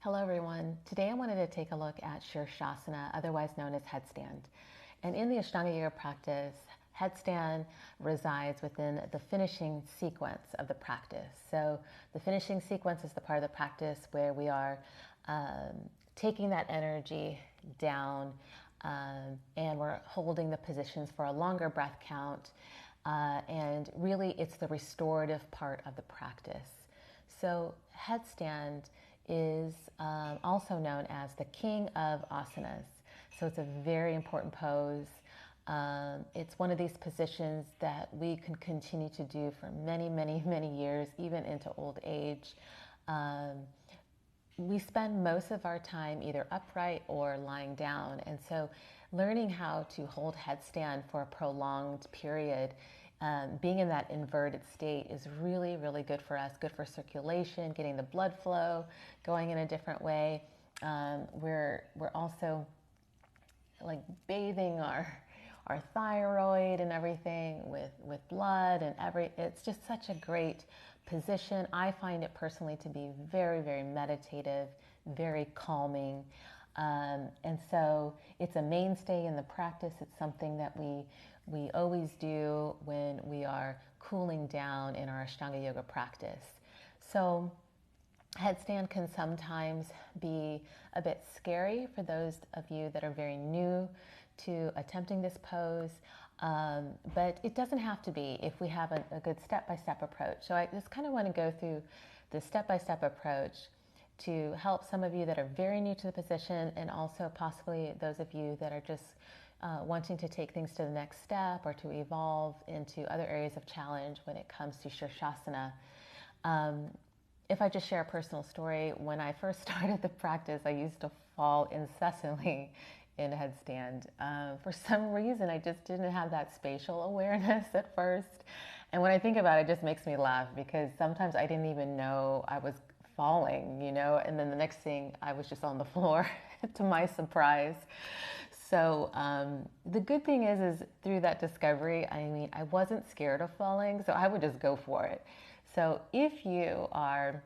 Hello everyone. Today I wanted to take a look at Shirshasana, otherwise known as headstand. And in the Ashtanga Yoga practice, headstand resides within the finishing sequence of the practice. So the finishing sequence is the part of the practice where we are taking that energy down and we're holding the positions for a longer breath count. And really it's the restorative part of the practice. So headstand is also known as the king of asanas. So it's a very important pose. It's one of these positions that we can continue to do for many, many, many years, even into old age. We spend most of our time either upright or lying down. And so learning how to hold headstand for a prolonged period, being in that inverted state is really, really good for us, good for circulation, getting the blood flow going in a different way. We're also like bathing our thyroid and everything with blood and it's just such a great position. I find it personally to be very, very meditative, very calming. And so it's a mainstay in the practice. It's something that we always do when we are cooling down in our Ashtanga Yoga practice. So headstand can sometimes be a bit scary for those of you that are very new to attempting this pose, but it doesn't have to be if we have a good step-by-step approach. So I just kind of want to go through the step-by-step approach to help some of you that are very new to the position, and also possibly those of you that are just wanting to take things to the next step or to evolve into other areas of challenge when it comes to Shirshasana. If I just share a personal story, when I first started the practice, I used to fall incessantly in headstand. For some reason, I just didn't have that spatial awareness at first. And when I think about it, it just makes me laugh because sometimes I didn't even know I was falling, and then the next thing I was just on the floor to my surprise. So the good thing is through that discovery, I wasn't scared of falling, so I would just go for it. So if you are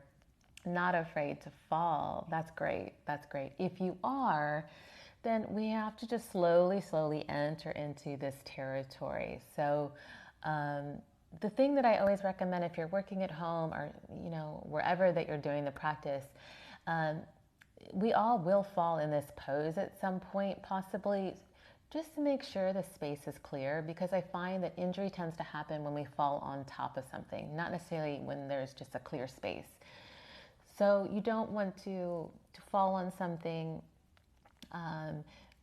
not afraid to fall, that's great. That's great. If you are, then we have to just slowly, slowly enter into this territory. So the thing that I always recommend if you're working at home or, wherever that you're doing the practice, we all will fall in this pose at some point, possibly, just to make sure the space is clear, because I find that injury tends to happen when we fall on top of something, not necessarily when there's just a clear space. So you don't want to fall on something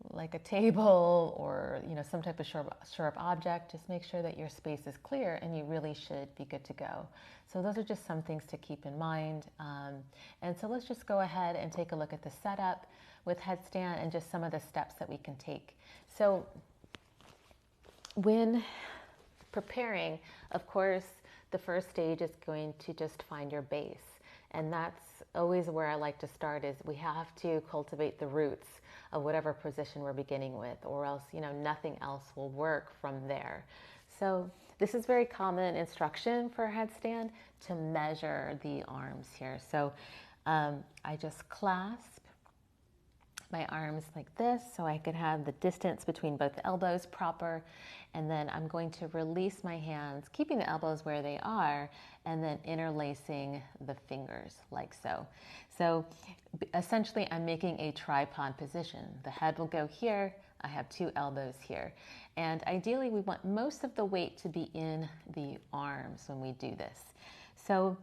like a table or some type of sharp object. Just make sure that your space is clear and you really should be good to go. So those are just some things to keep in mind. And so let's just go ahead and take a look at the setup with headstand and just some of the steps that we can take. So when preparing, of course, the first stage is going to just find your base. And that's always where I like to start, is we have to cultivate the roots of whatever position we're beginning with, or else, nothing else will work from there. So this is very common instruction for headstand, to measure the arms here. So I just clasp my arms like this so I could have the distance between both elbows proper, and then I'm going to release my hands, keeping the elbows where they are, and then interlacing the fingers like so. So essentially I'm making a tripod position. The head will go here, I have two elbows here, and ideally we want most of the weight to be in the arms when we do this. So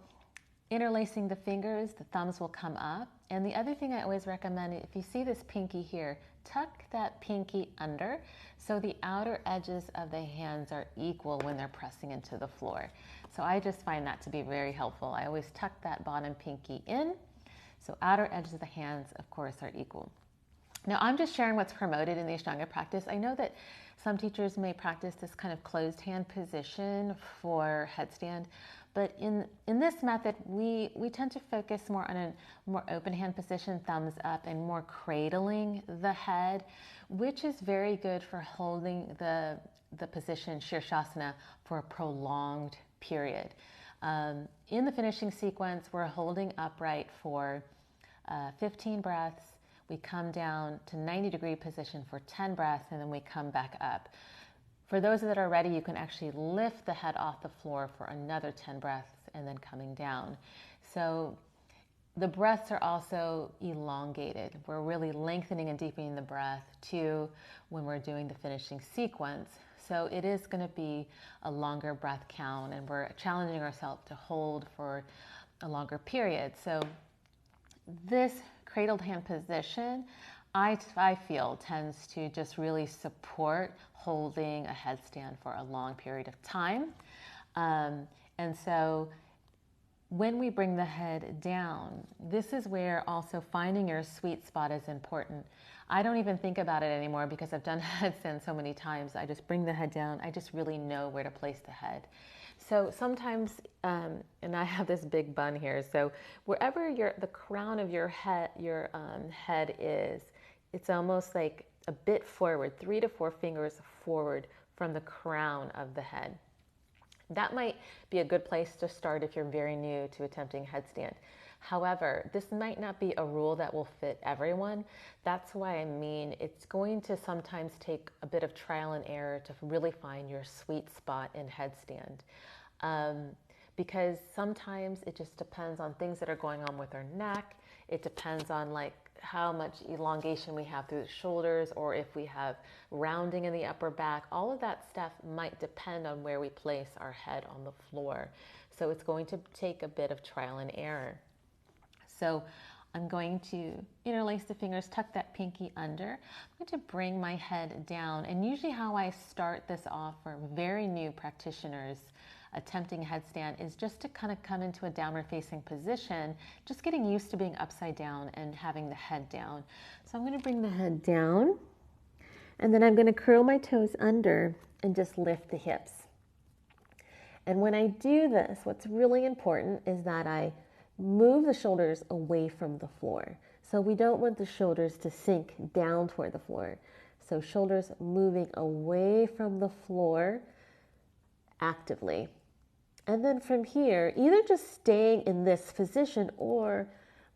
interlacing the fingers, the thumbs will come up. And the other thing I always recommend, if you see this pinky here, tuck that pinky under so the outer edges of the hands are equal when they're pressing into the floor. So I just find that to be very helpful. I always tuck that bottom pinky in, so outer edges of the hands, of course, are equal. Now, I'm just sharing what's promoted in the Ashtanga practice. I know that some teachers may practice this kind of closed hand position for headstand, but in this method, we tend to focus more on a more open hand position, thumbs up, and more cradling the head, which is very good for holding the position Shirshasana for a prolonged period. In the finishing sequence, we're holding upright for 15 breaths. We come down to 90-degree position for 10 breaths, and then we come back up. For those that are ready, you can actually lift the head off the floor for another 10 breaths and then coming down. So the breaths are also elongated. We're really lengthening and deepening the breath too when we're doing the finishing sequence. So it is going to be a longer breath count, and we're challenging ourselves to hold for a longer period. So this cradled hand position, I feel, tends to just really support holding a headstand for a long period of time. And so when we bring the head down, this is where also finding your sweet spot is important. I don't even think about it anymore because I've done headstands so many times. I just bring the head down. I just really know where to place the head. So sometimes, and I have this big bun here, so wherever the crown of your head is, it's almost like a bit forward, 3 to 4 fingers forward from the crown of the head. That might be a good place to start if you're very new to attempting headstand. However, this might not be a rule that will fit everyone. That's why I mean it's going to sometimes take a bit of trial and error to really find your sweet spot in headstand. Because sometimes it just depends on things that are going on with our neck. It depends on like how much elongation we have through the shoulders, or if we have rounding in the upper back. All of that stuff might depend on where we place our head on the floor. So it's going to take a bit of trial and error. So I'm going to interlace the fingers, tuck that pinky under. I'm going to bring my head down. And usually how I start this off for very new practitioners attempting headstand is just to kind of come into a downward facing position, just getting used to being upside down and having the head down. So I'm going to bring the head down, and then I'm going to curl my toes under and just lift the hips. And when I do this, what's really important is that I move the shoulders away from the floor. So we don't want the shoulders to sink down toward the floor. So shoulders moving away from the floor actively. And then from here, either just staying in this position or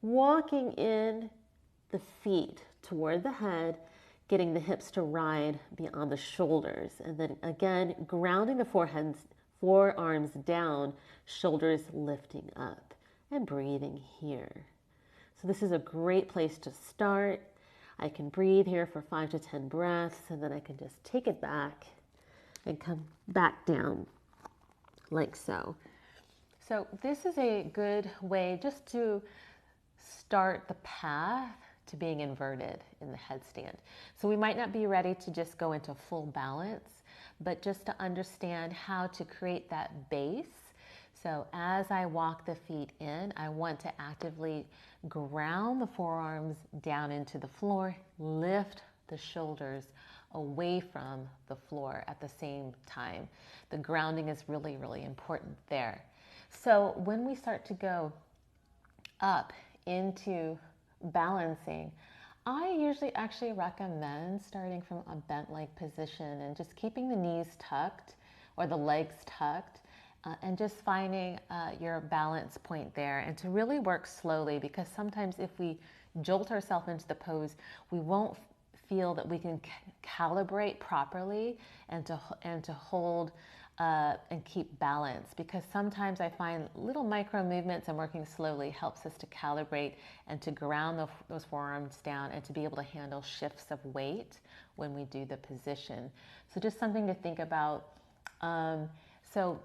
walking in the feet toward the head, getting the hips to ride beyond the shoulders. And then again, grounding the forearms down, shoulders lifting up, and breathing here. So this is a great place to start. I can breathe here for 5 to 10 breaths, and then I can just take it back and come back down like so. So this is a good way just to start the path to being inverted in the headstand. So we might not be ready to just go into full balance, but just to understand how to create that base. So as I walk the feet in, I want to actively ground the forearms down into the floor, lift the shoulders away from the floor at the same time. The grounding is really, really important there. So when we start to go up into balancing, I usually actually recommend starting from a bent leg position and just keeping the knees tucked or the legs tucked, and just finding your balance point there, and to really work slowly, because sometimes if we jolt ourselves into the pose, we won't feel that we can calibrate properly and to hold and keep balance, because sometimes I find little micro movements and working slowly helps us to calibrate and to ground those forearms down and to be able to handle shifts of weight when we do the position. So just something to think about. So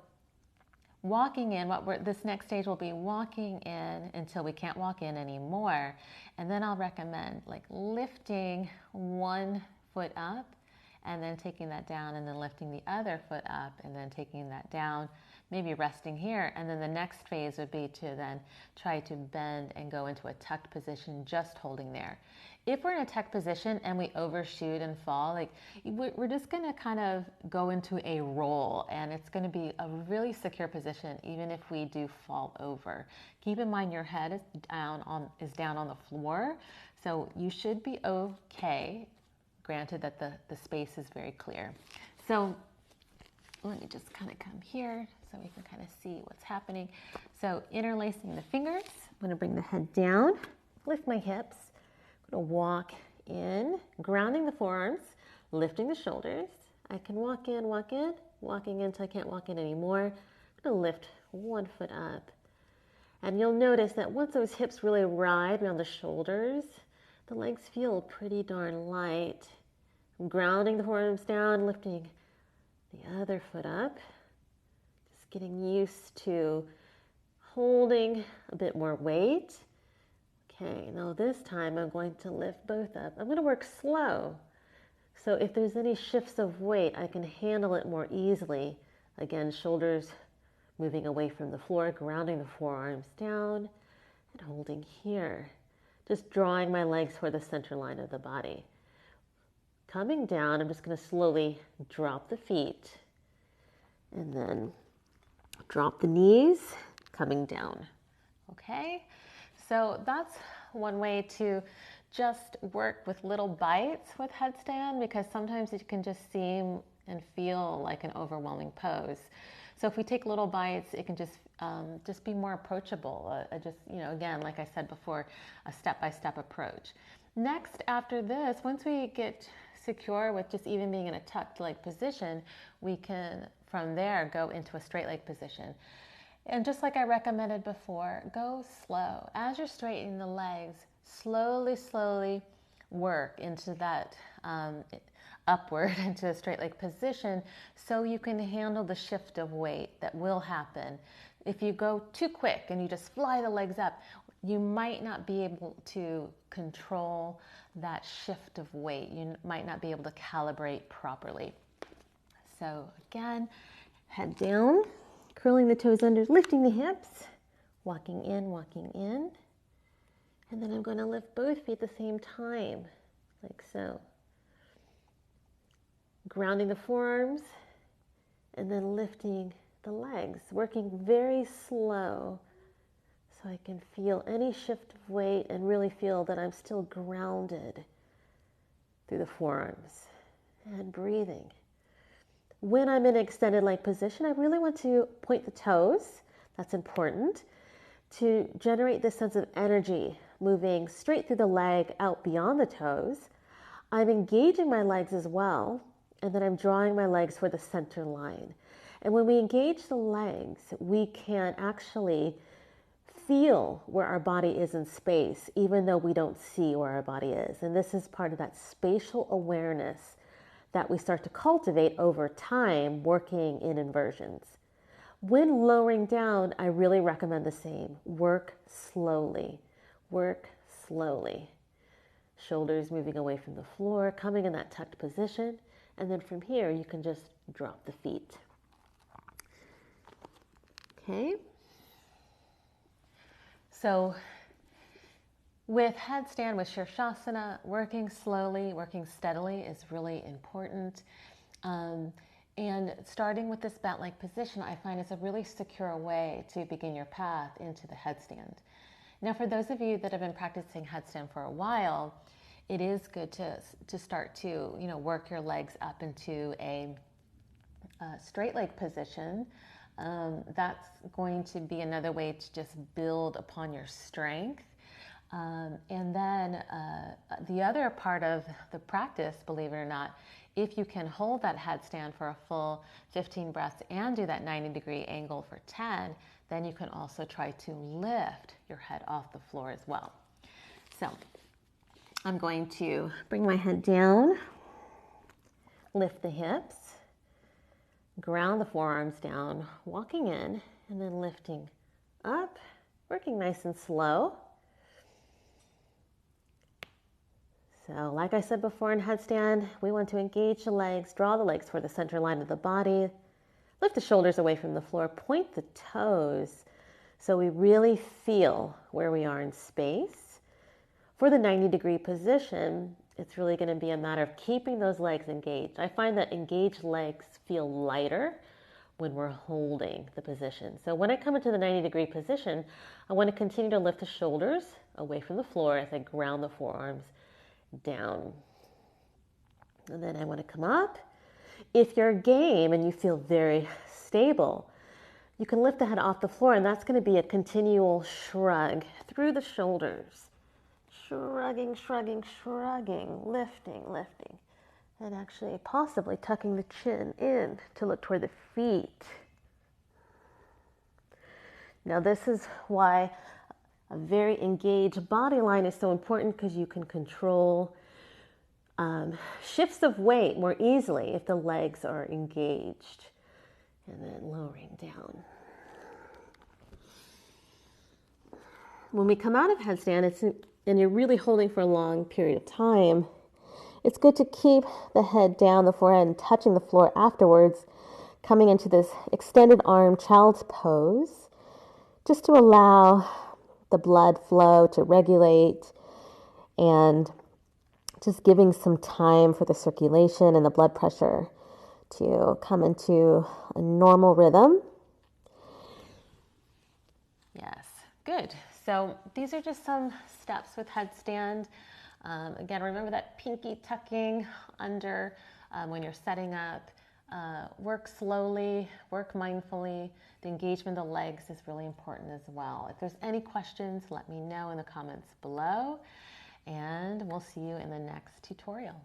walking in, this next stage will be walking in until we can't walk in anymore. And then I'll recommend like lifting one foot up and then taking that down, and then lifting the other foot up and then taking that down, maybe resting here. And then the next phase would be to then try to bend and go into a tucked position, just holding there. If we're in a tucked position and we overshoot and fall, like we're just going to kind of go into a roll, and it's going to be a really secure position even if we do fall over. Keep in mind your head is down on the floor, so you should be okay, granted that the space is very clear. So let me just kind of come here so we can kind of see what's happening. So interlacing the fingers, I'm going to bring the head down lift my hips. I'm going to walk in, grounding the forearms, lifting the shoulders. I can walking in until I can't walk in anymore. I'm going to lift one foot up. And you'll notice that once those hips really ride around the shoulders, the legs feel pretty darn light. I'm grounding the forearms down, lifting the other foot up. Just getting used to holding a bit more weight. Okay, now this time I'm going to lift both up. I'm going to work slow. So if there's any shifts of weight, I can handle it more easily. Again, shoulders moving away from the floor, grounding the forearms down and holding here. Just drawing my legs toward the center line of the body. Coming down, I'm just going to slowly drop the feet and then drop the knees, coming down. Okay, so that's one way to just work with little bites with headstand, because sometimes it can just seem and feel like an overwhelming pose. So if we take little bites, it can just be more approachable. Again, like I said before, a step-by-step approach. Next, after this, once we get secure with just even being in a tucked leg position, we can from there go into a straight leg position. And just like I recommended before, go slow. As you're straightening the legs, slowly work into that upward into a straight leg position so you can handle the shift of weight that will happen. If you go too quick and you just fly the legs up, you might not be able to control that shift of weight. You might not be able to calibrate properly. So again, head down, curling the toes under, lifting the hips, walking in. And then I'm going to lift both feet at the same time, like so. Grounding the forearms and then lifting the legs, working very slow so I can feel any shift of weight and really feel that I'm still grounded through the forearms and breathing. When I'm in an extended leg position, I really want to point the toes. That's important to generate this sense of energy, moving straight through the leg out beyond the toes. I'm engaging my legs as well, and then I'm drawing my legs for the center line. And when we engage the legs, we can actually feel where our body is in space, even though we don't see where our body is. And this is part of that spatial awareness that we start to cultivate over time working in inversions. When lowering down, I really recommend the same. Work slowly. Shoulders moving away from the floor, coming in that tucked position. And then from here, you can just drop the feet. Okay. So with headstand, with Shirshasana, working slowly, working steadily is really important. And starting with this bent leg position, I find is a really secure way to begin your path into the headstand. Now, for those of you that have been practicing headstand for a while, it is good to start to work your legs up into a straight leg position. That's going to be another way to just build upon your strength. And then the other part of the practice, believe it or not, if you can hold that headstand for a full 15 breaths and do that 90-degree angle for 10, then you can also try to lift your head off the floor as well. So I'm going to bring my head down, lift the hips, ground the forearms down, walking in, and then lifting up, working nice and slow. So like I said before in headstand, we want to engage the legs, draw the legs toward the center line of the body, lift the shoulders away from the floor, point the toes so we really feel where we are in space. For the 90-degree position, it's really going to be a matter of keeping those legs engaged. I find that engaged legs feel lighter when we're holding the position. So when I come into the 90-degree position, I want to continue to lift the shoulders away from the floor as I ground the forearms down. And then I want to come up. If you're game and you feel very stable, you can lift the head off the floor, and that's going to be a continual shrug through the shoulders. shrugging, shrugging, shrugging, lifting, lifting, and actually possibly tucking the chin in to look toward the feet. Now this is why a very engaged body line is so important, because you can control shifts of weight more easily if the legs are engaged. And then lowering down. When we come out of headstand, and you're really holding for a long period of time, it's good to keep the head down, the forehead, and touching the floor afterwards, coming into this extended arm child's pose, just to allow the blood flow to regulate, and just giving some time for the circulation and the blood pressure to come into a normal rhythm. Yes, good. So these are just some steps with headstand. Again, remember that pinky tucking under when you're setting up. Work slowly, work mindfully. The engagement of the legs is really important as well. If there's any questions, let me know in the comments below, and we'll see you in the next tutorial.